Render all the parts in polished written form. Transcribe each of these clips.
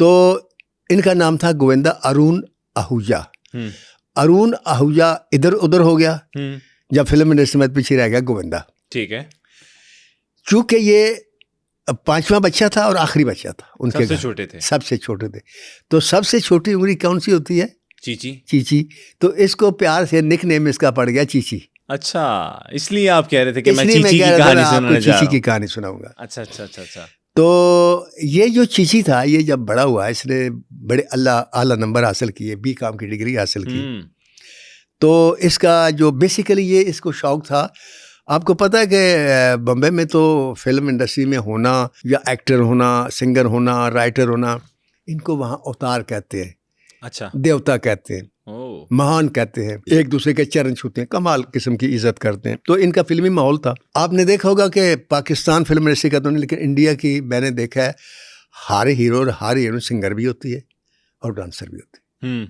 तो इनका नाम था गोविंदा अरुण आहूजा। अरुण आहूजा इधर उधर हो गया जब फिल्म इंडस्ट्री में, पीछे रह गया गोविंदा। ठीक है। चूंकि ये 5वां बच्चा था और आखिरी बच्चा था उनके, सबसे छोटे थे। सबसे छोटे थे। तो सबसे छोटी उंगली कौन सी होती है? चीची। चीची। तो इसको प्यार से निक नेम इसका पड़ गया चीची। अच्छा, इसलिए आप कह रहे थे कि मैं चीची की कहानी सुनाने जा रहा हूं। चीची की कहानी सुनाऊंगा। अच्छा अच्छा अच्छा अच्छा। तो ये जो चीची था, ये जब बड़ा हुआ, इसने बड़े आला नंबर हासिल किए, BCom की डिग्री हासिल की। तो इसका जो बेसिकली ये इसको शौक था, आपको पता है कि बम्बई में तो फिल्म इंडस्ट्री में होना या एक्टर होना, सिंगर होना, राइटर होना, इनको वहाँ अवतार कहते हैं। अच्छा। देवता कहते हैं, महान कहते हैं, एक दूसरे के चरण छूते हैं, कमाल किस्म की इज्जत करते हैं। तो इनका फिल्मी माहौल था। आपने देखा होगा कि पाकिस्तान फिल्म इंडस्ट्री का तो नहीं, लेकिन इंडिया की मैंने देखा है, हर हीरो और हर हीरोइन सिंगर भी होती है और डांसर भी होती है।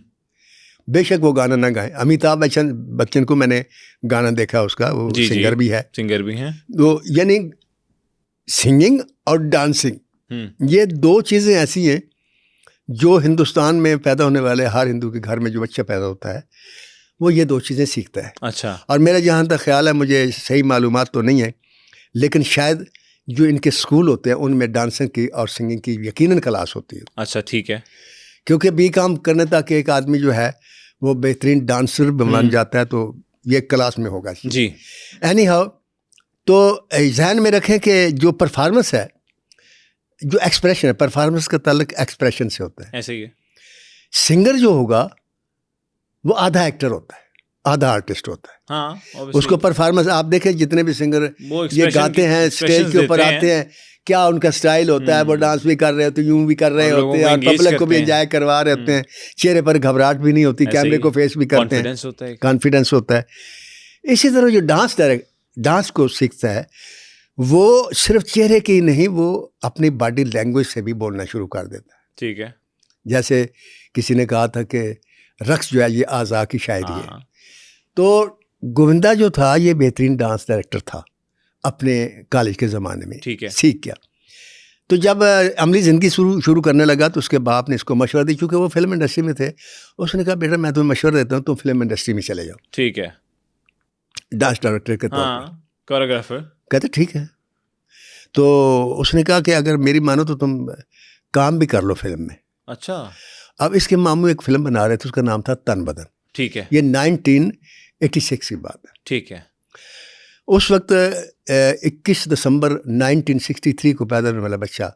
बेशक वो गाना ना गाए। अमिताभ बच्चन को मैंने गाना देखा उसका, वो सिंगर भी है, सिंगर भी हैं। तो यानी सिंगिंग और डांसिंग, ये दो चीज़ें ऐसी हैं जो हिंदुस्तान में पैदा होने वाले हर हिंदू के घर में जो बच्चा पैदा होता है, वो ये दो चीज़ें सीखता है। अच्छा। और मेरा जहाँ तक ख्याल है, मुझे सही मालूमात तो नहीं है, लेकिन शायद जो इनके स्कूल होते हैं उनमें डांसिंग की और सिंगिंग की यकीनन क्लास होती है। अच्छा, ठीक है। क्योंकि BCom करने तक एक आदमी जो है वो बेहतरीन डांसर बन जाता है, तो ये क्लास में होगा जी। एनी हाउ, तो ध्यान में रखें कि जो परफॉर्मेंस है, जो एक्सप्रेशन है, परफॉर्मेंस का ताल्लुक एक्सप्रेशन से होता है। ऐसे ही है। सिंगर जो होगा वो आधा एक्टर होता है, आधा आर्टिस्ट होता है। हाँ, उसको परफॉर्मेंस आप देखें, जितने भी सिंगर ये गाते हैं, स्टेज के ऊपर आते हैं, क्या उनका स्टाइल होता है, वो डांस भी कर रहे होते हैं, यूं भी कर रहे होते हैं, और पब्लिक को भी एंजॉय करवा रहे होते हैं, चेहरे पर घबराहट भी नहीं होती, कैमरे को फेस भी करते हैं, कॉन्फिडेंस होता है। इसी तरह जो डांस को सीखता है, वो सिर्फ चेहरे की नहीं, वो अपनी बॉडी लैंग्वेज से भी बोलना शुरू कर देता है। ठीक है। जैसे किसी ने कहा था कि रक्स जो है ये आज़ा की शायरी है। तो गोविंदा जो था ये बेहतरीन डांस डायरेक्टर था अपने कॉलेज के ज़माने में, ठीक है, सीख गया। तो जब अमली ज़िंदगी शुरू करने लगा तो उसके बाप ने इसको मशवरा दी, चूँकि वो फिल्म इंडस्ट्री में थे। उसने कहा बेटा मैं तुम्हें मशवरा देता हूँ, तुम फिल्म इंडस्ट्री में चले जाओ। ठीक है। डांस डायरेक्टर के तौर पर, कोरियोग्राफर। कहते ठीक है। तो उसने कहा कि अगर मेरी मानो तो तुम काम भी कर लो फिल्म में। अच्छा। अब इसके मामू एक फिल्म बना रहे थे, उसका नाम था तन बदन। ठीक है। ये 1986 की बात है। ठीक है। उस वक्त 21 दिसंबर 1963 को पैदा होने वाला बच्चा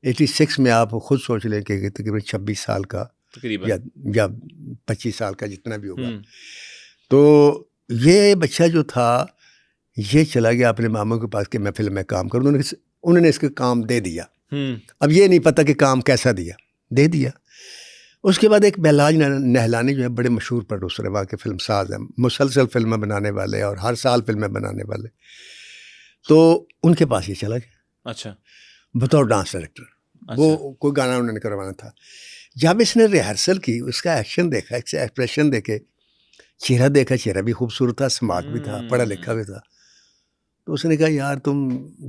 86 में, आप खुद सोच लें कि तकरीबन 26 साल का या 25 साल का जितना भी होगा। तो ये बच्चा जो था ये चला गया अपने मामू के पास कि मैं फिल्म में काम करूँ। उन्होंने इसको काम दे दिया। अब ये नहीं पता कि काम कैसा दिया, दे दिया। उसके बाद एक बेलाज नहलानी जो है बड़े मशहूर प्रोड्यूसर है, वहाँ के फिल्म साज हैं, मुसलसल फिल्में बनाने वाले और हर साल फिल्में बनाने वाले। तो उनके पास ये चला गया। अच्छा। बतौर डांस डायरेक्टर। अच्छा। वो कोई गाना उन्होंने करवाना था। जब इसने रिहर्सल की, उसका एक्शन देखा, एक्सप्रेशन देखे, चेहरा देखा, चेहरा भी खूबसूरत था, स्मार्ट भी था, पढ़ा लिखा भी था। तो उसने कहा यार तुम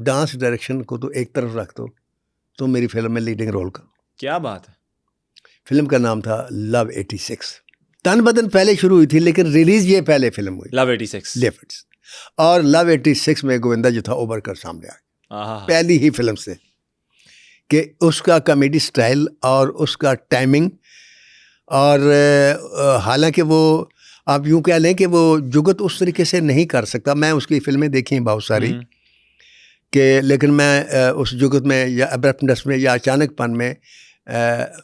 डांस डायरेक्शन को तो एक तरफ रख दो, तुम मेरी फिल्म में लीडिंग रोल करो। क्या बात है। फिल्म का नाम था लव 86। तन बदन पहले शुरू हुई थी, लेकिन रिलीज ये पहले फिल्म हुई लव 86। और लव 86 में गोविंदा जो था उभर कर सामने आया पहली ही फिल्म से, कि उसका कॉमेडी स्टाइल और उसका टाइमिंग, और हालांकि वो आप यूँ कह लें कि वो जुगत उस तरीके से नहीं कर सकता। मैं उसकी फिल्में देखी बहुत सारी कि, लेकिन मैं उस जुगत में या अब्रप्टनेस में या अचानकपन में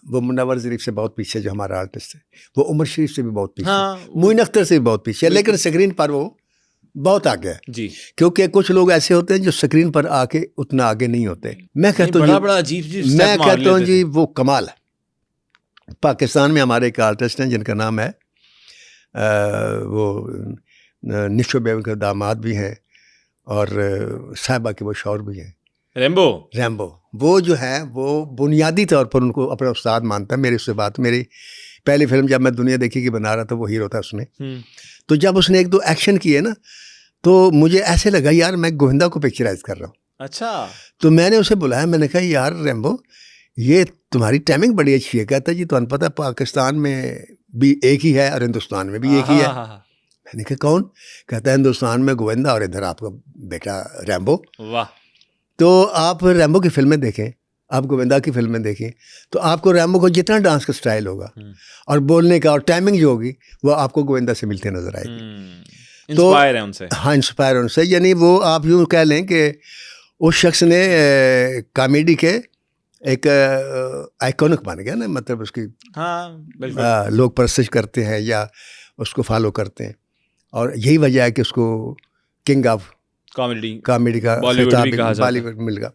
वो मुनव्वर ज़रीफ से बहुत पीछे, जो हमारा आर्टिस्ट है, वो उमर शरीफ से भी बहुत पीछे, मोइन अख्तर से भी बहुत पीछे, लेकिन स्क्रीन पर वो बहुत आगे है जी। क्योंकि कुछ लोग ऐसे होते हैं जो स्क्रीन पर आके उतना आगे नहीं होते। मैं कहता हूँ मैं कहता हूँ जी वो कमाल है। पाकिस्तान में हमारे एक आर्टिस्ट हैं जिनका नाम है वो निशो बेगम के दामाद भी हैं और साहिबा के वो शौहर भी हैं, रैम्बो। वो जो है वो बुनियादी तौर पर उनको अपना उस्ताद मानता है। मेरी उससे बात, मेरी पहली फिल्म जब मैं दुनिया देखी कि बना रहा था, वो हीरो था उसमें। तो जब उसने एक दो एक्शन किए ना, तो मुझे ऐसे लगा यार मैं गोविंदा को पिक्चराइज कर रहा हूँ। अच्छा। तो मैंने उसे बुलाया, मैंने कहा यार रैम्बो, ये तुम्हारी टाइमिंग बड़ी अच्छी है। कहता जी तुम्हें पता है पाकिस्तान में भी एक ही है और हिंदुस्तान में भी एक ही है। मैंने कहा कौन? कहता है हिंदुस्तान में गोविंदा और इधर आपका बेटा रैम्बो। वाह। तो आप रैम्बो की फिल्में देखें, आप गोविंदा की फिल्में देखें, तो आपको रैम्बो को जितना डांस का स्टाइल होगा और बोलने का और टाइमिंग जो होगी वो आपको गोविंदा से मिलते नजर आएगी। इंस्पायर है उनसे। हाँ, इंस्पायर उनसे, यानी वो आप यूँ कह लें कि उस शख्स ने कॉमेडी के एक आइकॉनिक बन गया ना, मतलब उसकी लोग परस्तिश करते हैं या उसको फॉलो करते हैं, और यही वजह है कि उसको किंग ऑफ कॉमेडी का बॉलीवुड मिल गया।